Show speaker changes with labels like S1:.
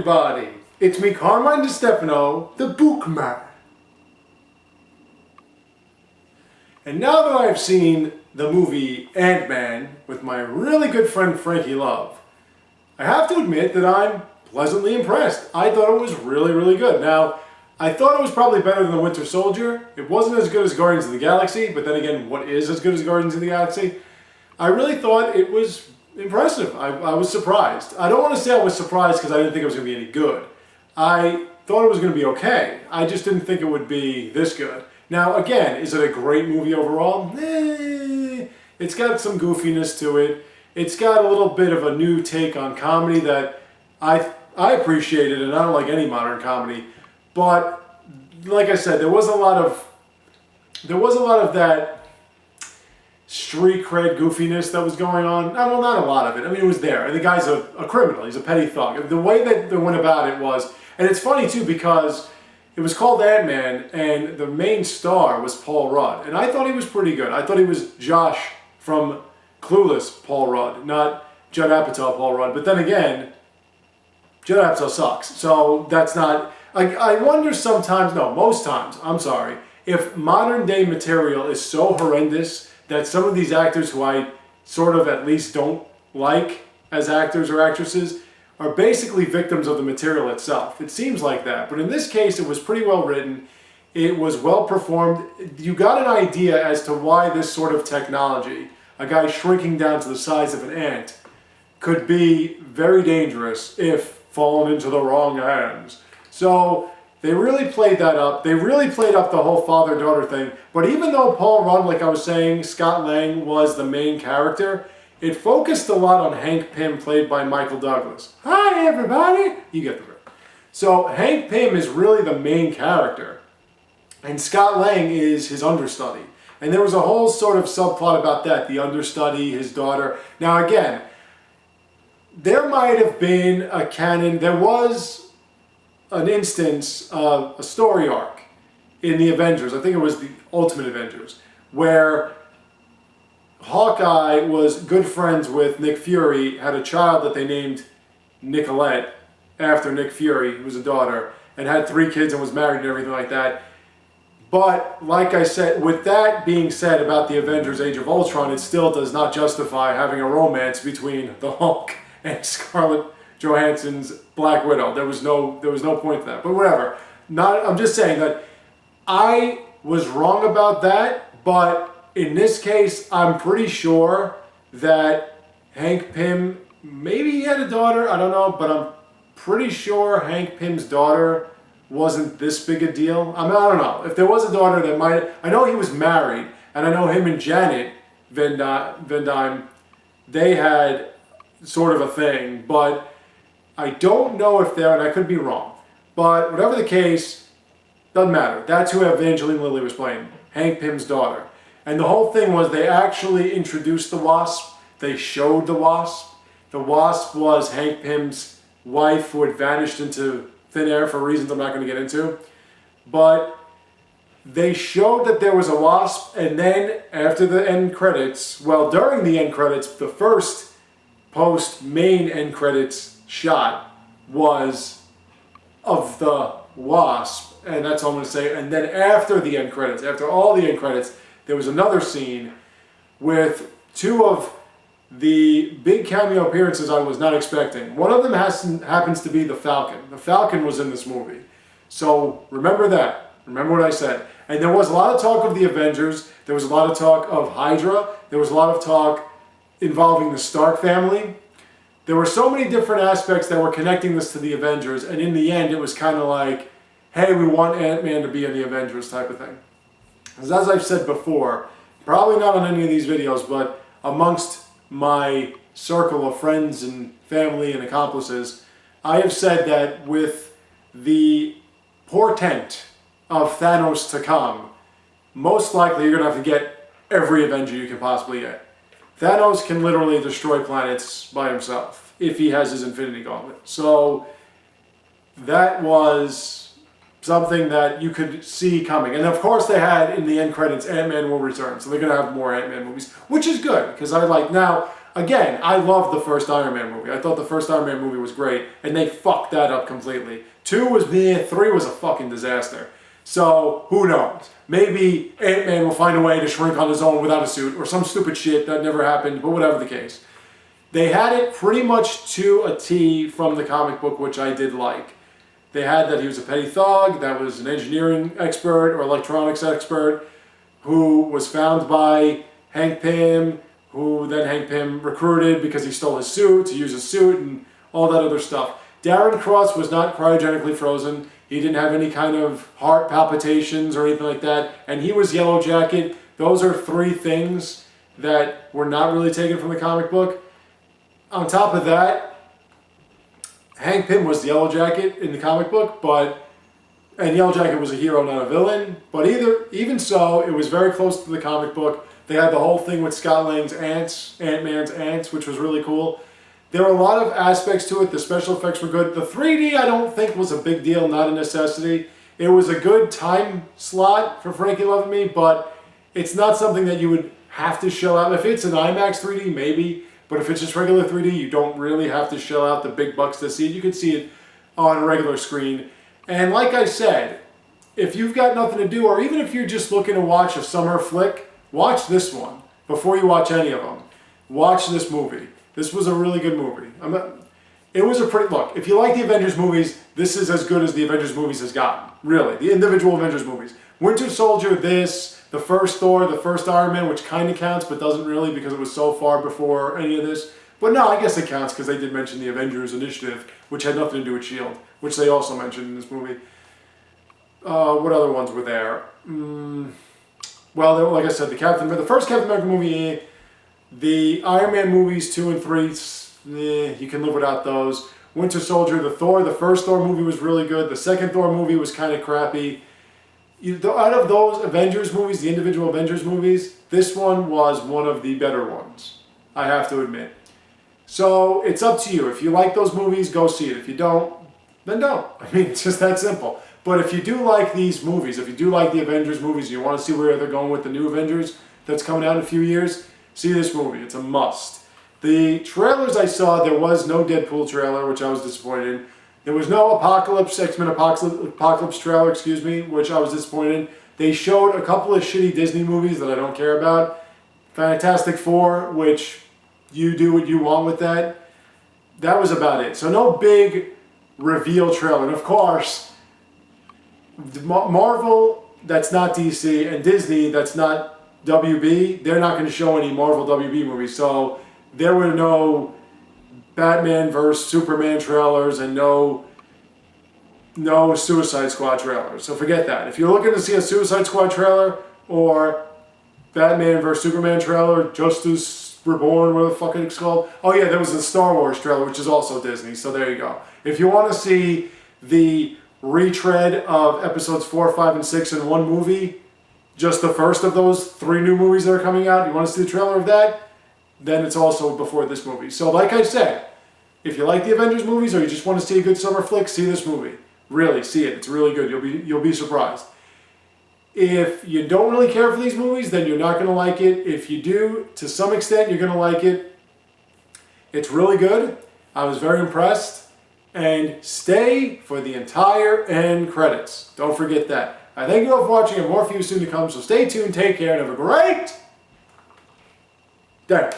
S1: everybody! It's me, Carmine DiStefano, the Bookman. And now that I've seen the movie Ant-Man with my really good friend Frankie Love, I have to admit that I'm pleasantly impressed. I thought it was really, really good. Now, I thought it was probably better than The Winter Soldier. It wasn't as good as Guardians of the Galaxy, but then again, what is as good as Guardians of the Galaxy? I really thought it was impressive. I was surprised. I don't want to say I was surprised because I didn't think it was going to be any good. I thought it was going to be okay. I just didn't think it would be this good. Now, again, is it a great movie overall? It's got some goofiness to it. It's got a little bit of a new take on comedy that I appreciated, and I don't like any modern comedy. But like I said, there was a lot of that street cred goofiness that was going on. Well, not a lot of it. I mean, it was there. And the guy's a criminal. He's a petty thug. The way that they went about it was, and it's funny too because it was called Ant-Man, and the main star was Paul Rudd. And I thought he was pretty good. I thought he was Josh from Clueless Paul Rudd, not Judd Apatow Paul Rudd. But then again, Judd Apatow sucks. So that's not... I wonder sometimes, no, most times, I'm sorry, if modern day material is so horrendous that some of these actors who I sort of at least don't like as actors or actresses are basically victims of the material itself. It seems like that. But in this case, it was pretty well written. It was well performed. You got an idea as to why this sort of technology, a guy shrinking down to the size of an ant, could be very dangerous if fallen into the wrong hands. So they really played that up. They really played up the whole father-daughter thing. But even though Paul Rudd, like I was saying, Scott Lang was the main character, it focused a lot on Hank Pym, played by Michael Douglas. Hi, everybody! You get the drift. So Hank Pym is really the main character. And Scott Lang is his understudy. And there was a whole sort of subplot about that, the understudy, his daughter. Now again, there might have been a canon, there was an instance of a story arc in the Avengers, I think it was the Ultimate Avengers, where Hawkeye was good friends with Nick Fury, had a child that they named Nicolette after Nick Fury, who was a daughter, and had 3 kids and was married and everything like that. But, like I said, with that being said about the Avengers Age of Ultron, it still does not justify having a romance between the Hulk and Scarlett Johansson's Black Widow. There was no point to that. But whatever. I'm just saying that I was wrong about that, but in this case, I'm pretty sure that Hank Pym, maybe he had a daughter, I don't know, but I'm pretty sure Hank Pym's daughter wasn't this big a deal. I don't know. If there was a daughter that might... I know he was married, and I know him and Janet Van Dyne, they had sort of a thing, but I don't know if they're, and I could be wrong, but whatever the case, doesn't matter. That's who Evangeline Lilly was playing, Hank Pym's daughter. And the whole thing was they actually introduced the Wasp. They showed the Wasp. The Wasp was Hank Pym's wife who had vanished into thin air for reasons I'm not going to get into. But they showed that there was a Wasp, and then after the end credits, well, during the end credits, the first post-main end credits shot was of the Wasp, and that's all I'm going to say. And then after the end credits, after all the end credits, there was another scene with 2 of the big cameo appearances I was not expecting. One of them happens to be the Falcon. The Falcon was in this movie. So remember that. Remember what I said. And there was a lot of talk of the Avengers. There was a lot of talk of Hydra. There was a lot of talk involving the Stark family. There were so many different aspects that were connecting this to the Avengers, and in the end it was kind of like, hey, we want Ant-Man to be in the Avengers type of thing. As I've said before, probably not on any of these videos, but amongst my circle of friends and family and accomplices, I have said that with the portent of Thanos to come, most likely you're going to have to get every Avenger you can possibly get. Thanos can literally destroy planets by himself if he has his Infinity Gauntlet. So that was something that you could see coming. And of course they had in the end credits, Ant-Man will return. So they're going to have more Ant-Man movies, which is good because I like... Now, Again, I loved the first Iron Man movie. I thought the first Iron Man movie was great, and they fucked that up completely. 2 was meh, 3 was a fucking disaster. So, who knows? Maybe Ant-Man will find a way to shrink on his own without a suit, or some stupid shit that never happened, but whatever the case. They had it pretty much to a T from the comic book, which I did like. They had that he was a petty thug, that was an engineering expert or electronics expert, who was found by Hank Pym, who then Hank Pym recruited because he stole his suit, to use his suit, and all that other stuff. Darren Cross was not cryogenically frozen. He didn't have any kind of heart palpitations or anything like that. And he was Yellow Jacket. Those are 3 things that were not really taken from the comic book. On top of that, Hank Pym was the Yellow Jacket in the comic book, and Yellow Jacket was a hero, not a villain. But even so, it was very close to the comic book. They had the whole thing with Scott Lang's ants, Ant-Man's ants, which was really cool. There were a lot of aspects to it. The special effects were good. The 3D, I don't think, was a big deal, not a necessity. It was a good time slot for Frankie Love and Me, but it's not something that you would have to shell out. If it's an IMAX 3D, maybe. But if it's just regular 3D, you don't really have to shell out the big bucks to see it. You can see it on a regular screen. And like I said, if you've got nothing to do, or even if you're just looking to watch a summer flick, watch this one before you watch any of them. Watch this movie. This was a really good movie. It was a pretty, look, if you like the Avengers movies, this is as good as the Avengers movies has gotten. Really, the individual Avengers movies. Winter Soldier, the first Thor, the first Iron Man, which kind of counts, but doesn't really because it was so far before any of this. But no, I guess it counts because they did mention the Avengers Initiative, which had nothing to do with S.H.I.E.L.D, which they also mentioned in this movie. What other ones were there? Well, like I said, the first Captain America movie, the Iron Man movies 2 and 3, you can live without those. Winter Soldier, the first Thor movie was really good. The second Thor movie was kind of crappy. Out of those Avengers movies, the individual Avengers movies, this one was one of the better ones, I have to admit. So it's up to you. If you like those movies, go see it. If you don't, then don't. I mean, it's just that simple. But if you do like these movies, if you do like the Avengers movies, and you want to see where they're going with the new Avengers that's coming out in a few years, see this movie. It's a must. The trailers I saw, there was no Deadpool trailer, which I was disappointed in. There was no X-Men Apocalypse trailer, which I was disappointed in. They showed a couple of shitty Disney movies that I don't care about. Fantastic Four, which you do what you want with that. That was about it. So no big reveal trailer. And of course, Marvel, that's not DC, and Disney, that's not WB, they're not going to show any Marvel WB movies. So there were no Batman vs. Superman trailers and no Suicide Squad trailers. So forget that. If you're looking to see a Suicide Squad trailer or Batman vs. Superman trailer, Justice Reborn, whatever the fuck it's called. Oh yeah, there was the Star Wars trailer, which is also Disney. So there you go. If you want to see the retread of episodes 4, 5, and 6 in one movie, just the first of those 3 new movies that are coming out, you want to see the trailer of that, then it's also before this movie. So like I said, if you like the Avengers movies or you just want to see a good summer flick, see this movie. Really, see it. It's really good. You'll be surprised. If you don't really care for these movies, then you're not going to like it. If you do, to some extent, you're going to like it. It's really good. I was very impressed. And stay for the entire end credits. Don't forget that. I thank you all for watching, and more for you soon to come. So stay tuned, take care, and have a great day.